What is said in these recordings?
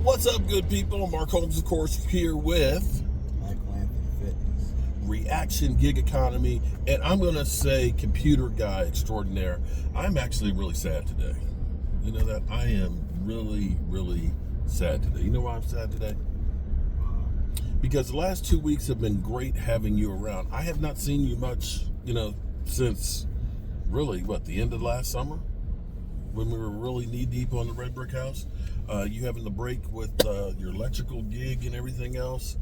What's up, good people? Mark Holmes, of course, here with Reaction Gig Economy, and I'm going to say computer guy extraordinaire. I'm actually really sad today. You know that? I am really, really sad today. You know why I'm sad today? Because the last 2 weeks have been great having you around. I have not seen you much, since really, the end of last summer? When we were really knee deep on the red brick house. You having the break with your electrical gig and everything else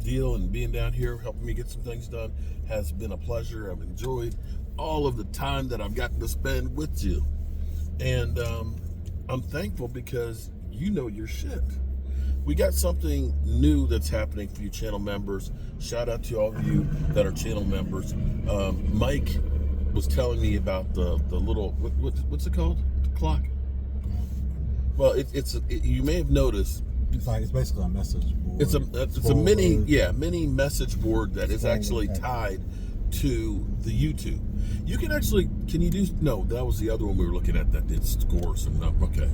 deal, and being down here helping me get some things done has been a pleasure. I've enjoyed all of the time that I've gotten to spend with you, and I'm thankful because you know your shit. We got something new that's happening for you channel members. Shout out to all of you that are channel members. Mike was telling me about the little what's it called? The clock. Well, you may have noticed. It's basically a message board. It's a mini message board that is actually tied to the YouTube. You can actually, that was the other one we were looking at that did scores and not, okay,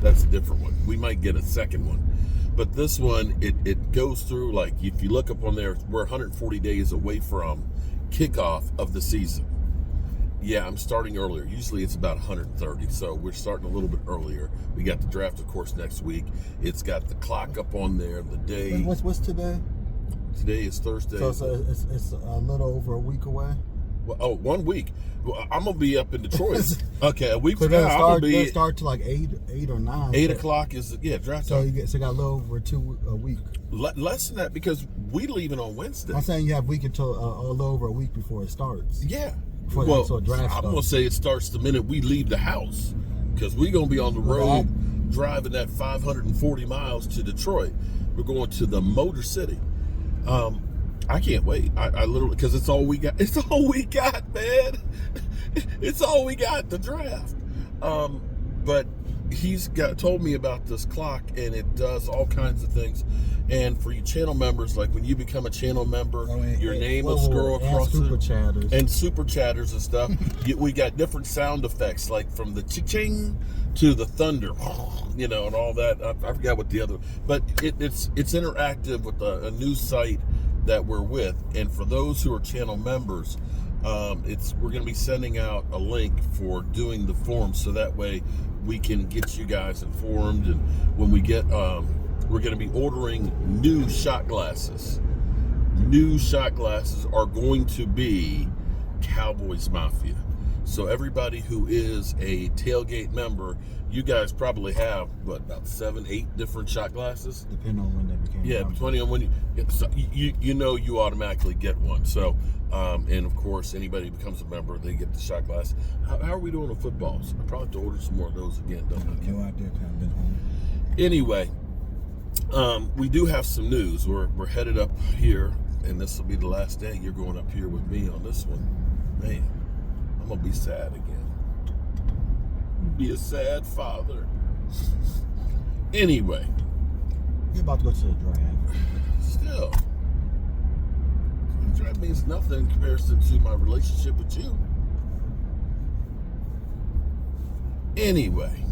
that's a different one. We might get a second one. But this one, it goes through, like, if you look up on there, we're 140 days away from kickoff of the season. Yeah, I'm starting earlier. Usually it's about 130, so we're starting a little bit earlier. We got the draft, of course, next week. It's got the clock up on there, the day. What's today? Today is Thursday. So it's a little over a week away? Well, 1 week. Well, I'm going to be up in Detroit. Okay, a week so from now, I'm going to be... They'll start to like 8 or 9. 8 o'clock is, draft time. So you got a little over a week. Less than that, because we leaving on Wednesday. I'm saying you have a week until a little over a week before it starts. Yeah. I'm going to say it starts the minute we leave the house, because we're going to be on the road driving that 540 miles to Detroit. We're going to the Motor City. I can't wait. I literally, because it's all we got. It's all we got, man. It's all we got, the draft. But he's told me about this clock, and it does all kinds of things. And for you channel members, like when you become a channel member, your name will scroll across super chatters. And super chatters and stuff. We got different sound effects, like from the ching to the thunder, and all that. I forgot what the other, but it's interactive with a new site that we're with. And for those who are channel members, we're going to be sending out a link for doing the form, so that way we can get you guys informed. And when we get, we're going to be ordering new shot glasses. New shot glasses are going to be Cowboys Mafia. So everybody who is a tailgate member, you guys probably have about 7, 8 different shot glasses, depending on when they became. Yeah, depending on when you automatically get one. So, and of course, anybody who becomes a member, they get the shot glass. How are we doing on footballs? I probably have to order some more of those again. Don't I? No idea. I've been home. Anyway, we do have some news. We're headed up here, and this will be the last day you're going up here with me on this one. Man, I'm gonna be sad again. Be a sad father. Anyway, you're about to go to the draft. Still, the draft means nothing in comparison to my relationship with you. Anyway,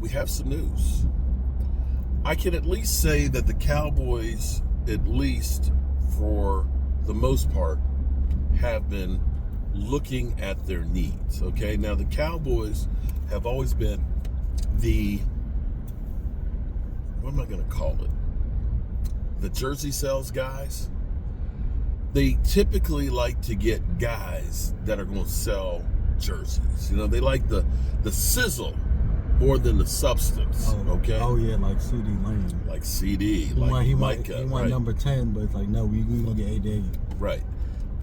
we have some news. I can at least say that the Cowboys, at least for the most part, have been looking at their needs. Okay, now the Cowboys have always been what am I going to call it? The jersey sales guys. They typically like to get guys that are going to sell jerseys. They like the sizzle more than the substance. Okay. Oh yeah, like CD Lane. Like CD. He went right? number 10, but it's like, no, we gonna get 8. Right.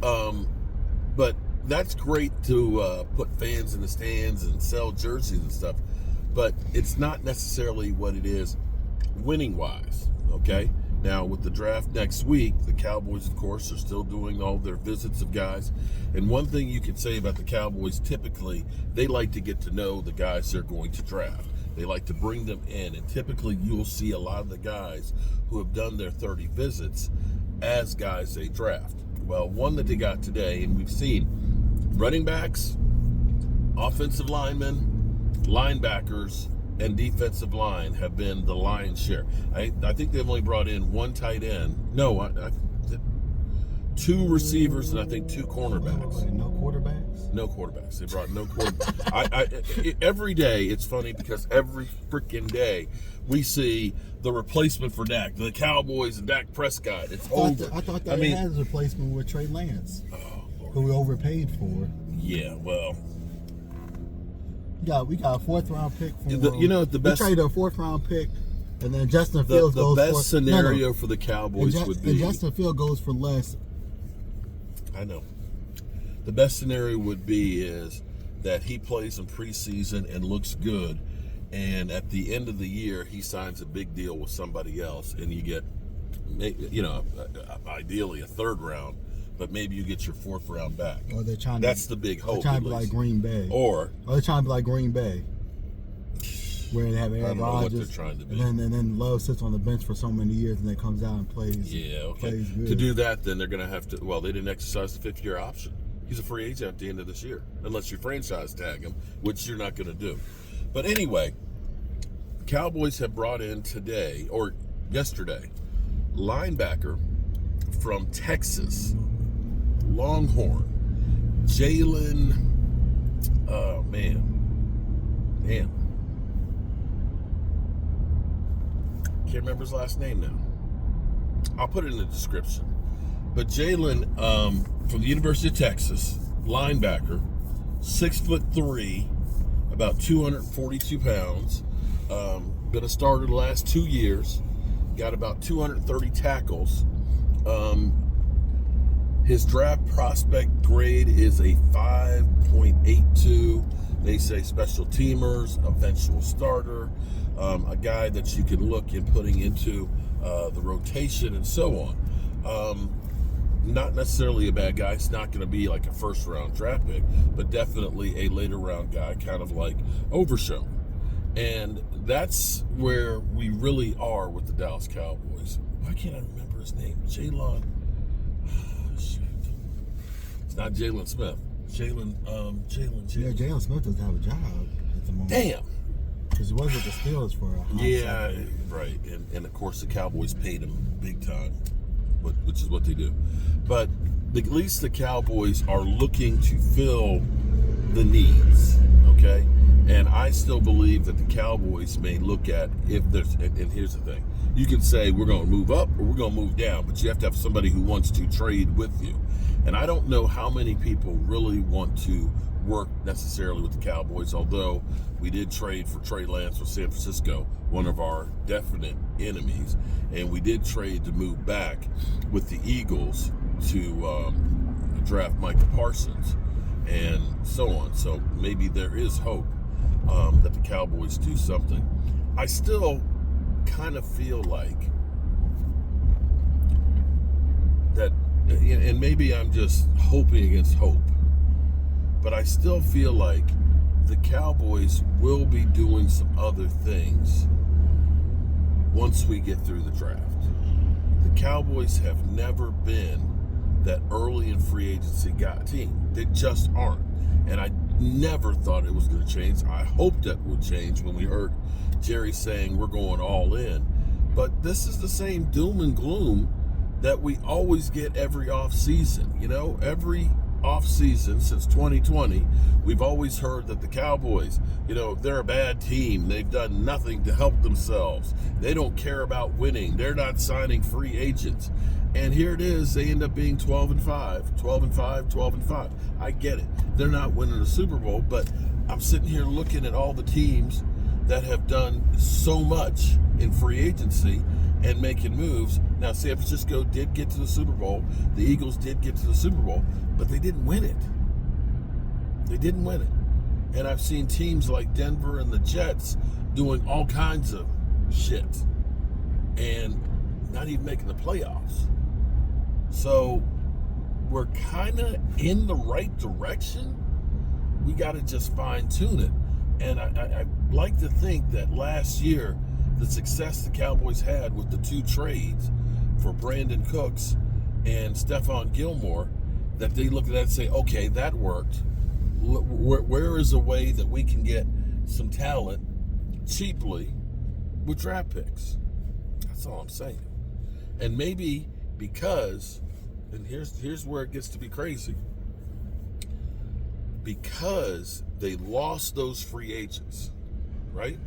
But that's great to put fans in the stands and sell jerseys and stuff, but it's not necessarily what it is winning wise. Okay. Now with the draft next week, the Cowboys, of course, are still doing all their visits of guys. And one thing you can say about the Cowboys, typically they like to get to know the guys they're going to draft. They like to bring them in, and typically you'll see a lot of the guys who have done their 30 visits as guys they draft. Well, one that they got today, and we've seen running backs, offensive linemen, linebackers, and defensive line have been the lion's share. I think they've only brought in one tight end. No, two receivers and I think two cornerbacks. Wait, no quarterbacks? No quarterbacks. They brought no quarterbacks. Every day, it's funny because every freaking day we see the replacement for Dak, the Cowboys and Dak Prescott. It's over. I thought they had a replacement with Trey Lance, who we overpaid for. Yeah, well. We got a 4th round pick for the best. We traded a 4th round pick, and then Justin Fields goes the for best scenario for the Cowboys would be. And Justin Fields goes for less. I know. The best scenario would be is that he plays in preseason and looks good, and at the end of the year he signs a big deal with somebody else, and you get, ideally a 3rd round, but maybe you get your 4th round back. Or they're trying. That's the big hope. They're trying to be like Green Bay. Or they're trying to be like Green Bay, where they have Aaron Rodgers, trying to be. and then Love sits on the bench for so many years, and then comes out and plays. Yeah, okay. Plays good. To do that, then they're going to have to. Well, they didn't exercise the 5th-year option. He's a free agent at the end of this year, unless you franchise tag him, which you're not going to do. But anyway, Cowboys have brought in today or yesterday linebacker from Texas, Longhorn, Jaylon. Oh man, damn. Can't remember his last name now. I'll put it in the description. But Jaylon, from the University of Texas, linebacker, 6'3", about 242 pounds. Been a starter the last 2 years. Got about 230 tackles. His draft prospect grade is a 5.82. They say special teamers, eventual starter, a guy that you can look in putting into the rotation and so on. Not necessarily a bad guy. It's not going to be like a 1st round draft pick, but definitely a later round guy, kind of like Overshown. And that's where we really are with the Dallas Cowboys. Why can't I remember his name? Jaylon. Shit. It's not Jaylon Smith. Jaylon. Yeah, Jaylon Smith doesn't have a job at the moment. Damn. Because he was with the Steelers for a hot second. Right. And of course the Cowboys paid him big time, which is what they do. But at least the Cowboys are looking to fill the needs, okay? And I still believe that the Cowboys may look at if there's, and here's the thing, you can say we're going to move up or we're going to move down, but you have to have somebody who wants to trade with you. And I don't know how many people really want to work necessarily with the Cowboys, although we did trade for Trey Lance with San Francisco, one of our definite enemies, and we did trade to move back with the Eagles to draft Micah Parsons and so on. So maybe there is hope that the Cowboys do something. I still kind of feel like that, and maybe I'm just hoping against hope, but I still feel like the Cowboys will be doing some other things once we get through the draft. The Cowboys have never been that early in free agency team. They just aren't. And I never thought it was going to change. I hoped that would change when we heard Jerry saying we're going all in. But this is the same doom and gloom that we always get every offseason. You know, every offseason since 2020, we've always heard that the Cowboys, you know, they're a bad team. They've done nothing to help themselves. They don't care about winning. They're not signing free agents. And here it is, they end up being 12-5. I get it. They're not winning the Super Bowl, but I'm sitting here looking at all the teams that have done so much in free agency and making moves. Now, San Francisco did get to the Super Bowl. The Eagles did get to the Super Bowl, but they didn't win it. They didn't win it. And I've seen teams like Denver and the Jets doing all kinds of shit and not even making the playoffs. So we're kind of in the right direction. We got to just fine tune it. And I like to think that last year, the success the Cowboys had with the 2 trades for Brandon Cooks and Stephon Gilmore, that they look at that and say, okay, that worked. Where is a way that we can get some talent cheaply with draft picks. That's all I'm saying. And maybe because, and here's where it gets to be crazy, because they lost those free agents, right?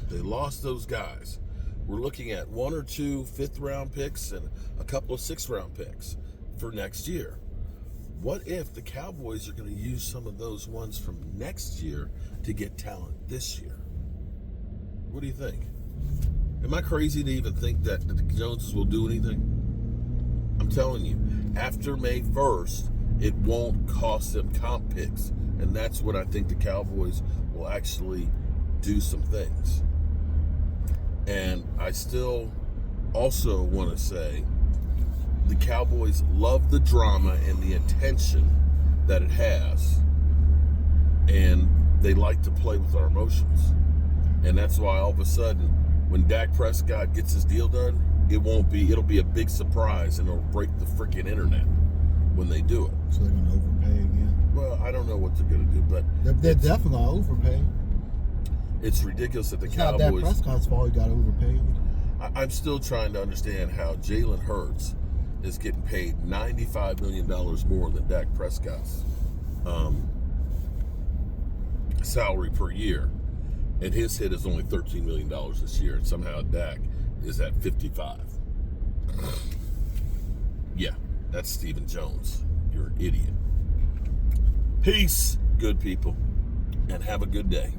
They lost those guys. We're looking at 1 or 2 fifth-round picks and a couple of sixth-round picks for next year. What if the Cowboys are going to use some of those ones from next year to get talent this year? What do you think? Am I crazy to even think that the Joneses will do anything? I'm telling you, after May 1st, it won't cost them comp picks. And that's what I think the Cowboys will actually do some things. And I still also want to say the Cowboys love the drama and the attention that it has. And they like to play with our emotions. And that's why all of a sudden, when Dak Prescott gets his deal done, it'll be a big surprise, and it'll break the freaking internet when they do it. So they're gonna overpay again? Well, I don't know what they're gonna do, but They're definitely gonna overpay. It's ridiculous that the It's Cowboys. not Dak Prescott's fault he got overpaid. I'm still trying to understand how Jalen Hurts is getting paid $95 million more than Dak Prescott's salary per year, and his hit is only $13 million this year, and somehow Dak is at 55. Yeah, that's Stephen Jones. You're an idiot. Peace, good people, and have a good day.